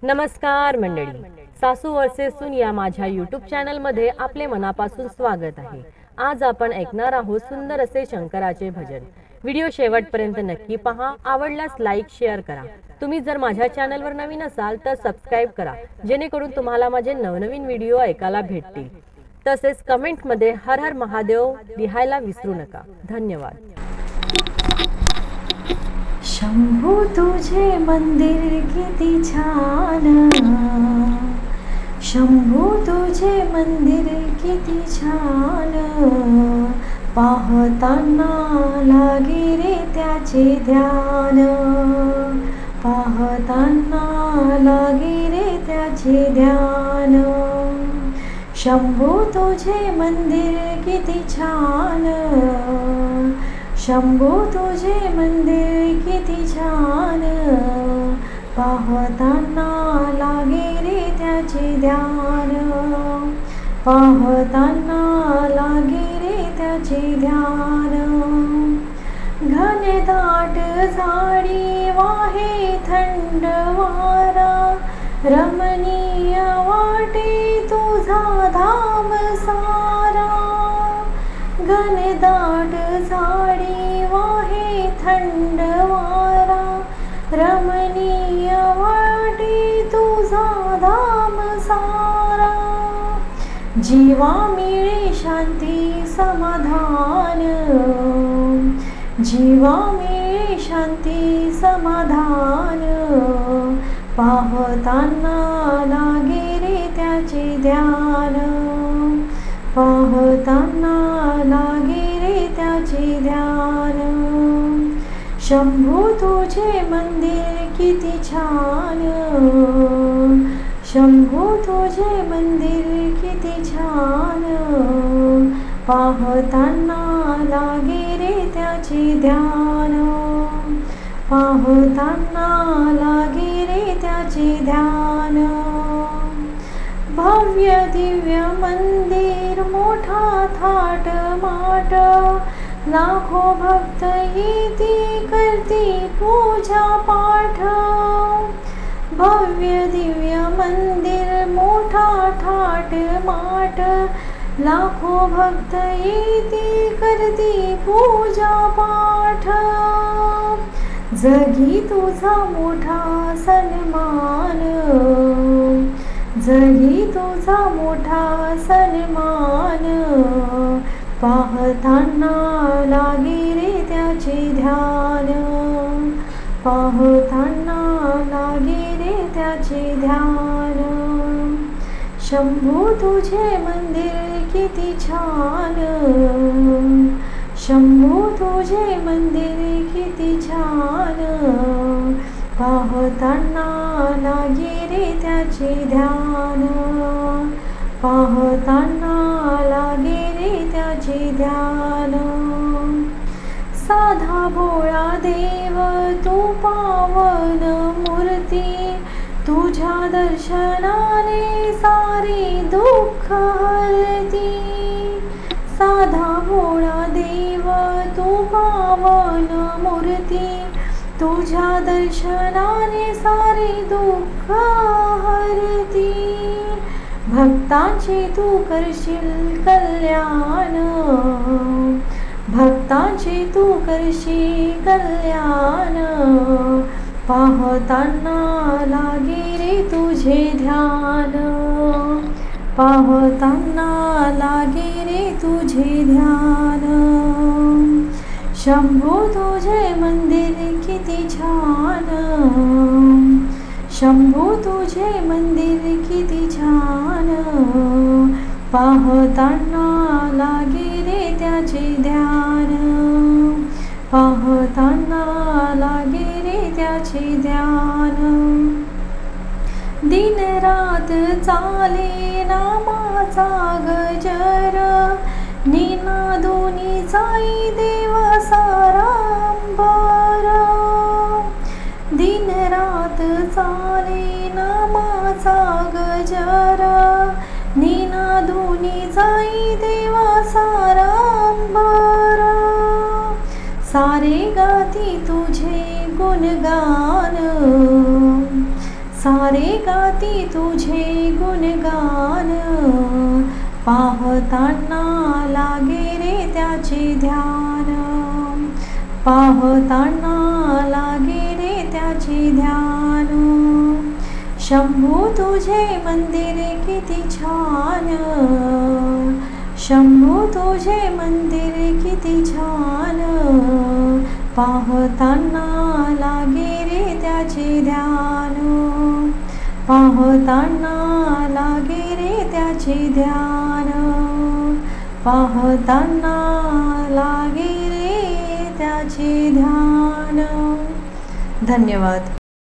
नमस्कार मंडळी, सासू वर्सेस सून या माझ्या यूट्यूब चॅनलमध्ये आपले मनापासून स्वागत आहे। आज आपण ऐकणार आहोत सुंदर असे शंकराचे भजन। व्हिडिओ शेवटपर्यंत नक्की पहा, आवडल्यास लाईक शेअर करा। तुम्ही जर माझ्या चॅनलवर नवीन असाल तर सबस्क्राइब करा, जेणेकरून तुम्हाला माझे नवनवीन व्हिडिओ ऐकायला भेटतील। तसेच कमेंटमध्ये हर हर महादेव लिहायला विसरू नका। धन्यवाद। शंभू तुझे मंदिर किती छान, शंभू तुझे मंदिर किती छान, पाहताना लागे रे त्याचे ध्यान, पाहताना लागे रे त्याचे ध्यान। शंभू तुझे मंदिर किती छान, शंभू तुझे मंदिर किती छान, पाहताना लागे रे त्याचे ध्यान, पाहताना लागे रे त्याचे ध्यान। घनदाट झाडी वाहे थंड वारा, रमणीय वाटे तुझा धाम सारा। घनदाट झाडी वाहे थंड वारा, रमणीय वाटे तुझा धाम सारा। जीवा मिळे शांती समाधान, जीवा मिळे शांती समाधान, पाहताना लागे रे त्याचे ध्यान, पाहताना लागे रे त्याचे ध्यान। शंभू तुझे मंदिर किती छान, शंभू तुझे मंदिर किती छान, पाहताना लागे रे त्याचे ध्यान, पाहताना लागे रे त्याचे ध्यान। भव्य दिव्य मंदिर मोठा थाट माट, लाखो भक्त येती करती पूजा पाठ। भव्य दिव्य मंदिर मोठा थाट माट, लाखो भक्त येती करती पूजा पाठ। जगी तुझा मोठा सन्मान, जगी तुझा मोठा सन्मान, पाहताना लागे रे त्याचे ध्यान, पाहताना लागे रे त्याचे ध्यान। शंभू तुझे मंदिर किती छान, शंभू तुझे मंदिर किती छान, पाहताना लागे रे त्याचे ध्यान, पाहताना लागे रे त्याचे ध्यान। साधा भोळा देव तू पावन मूर्ती, तुझ्या दर्शनाने सारी दुःख हरती। साधा भोळा देव तू पावन मूर्ती, तुझ्या दर्शनाने सारी दुःख हरती। भक्तांचे तू करशील कल्याण, भक्तांचे तू करशील कल्याण, पाहताना लागे रे तुझे ध्यान, पाहताना लागे रे तुझे ध्यान। शंभू तुझे मंदिर किती छान, शंभू तुझे मंदिर किती छान, पाहताना लागे रे त्याचे ध्यान, पाहताना लागे रे त्याचे ध्यान। दिन रात चाले नामाचा गजर, निनादोनी जाई देव सारांबर। दिन रात चाले नामाचा गजर, निनादोनी जाई देव सारांबर। सारे गाती तुझे गुणगान, सारे गाती तुझे गुणगान, पाहताना लागे रे त्याचे ध्यान, पाहताना लागे रे त्याचे ध्यान. शंभू तुझे मंदिर किती छान, शंभू तुझे मंदिर किती छान, पाहताना लागे रे त्याचे ध्यान, पाहताना लागे रे त्याचे ध्यान, पाहताना लागे रे त्याचे ध्यान. धन्यवाद.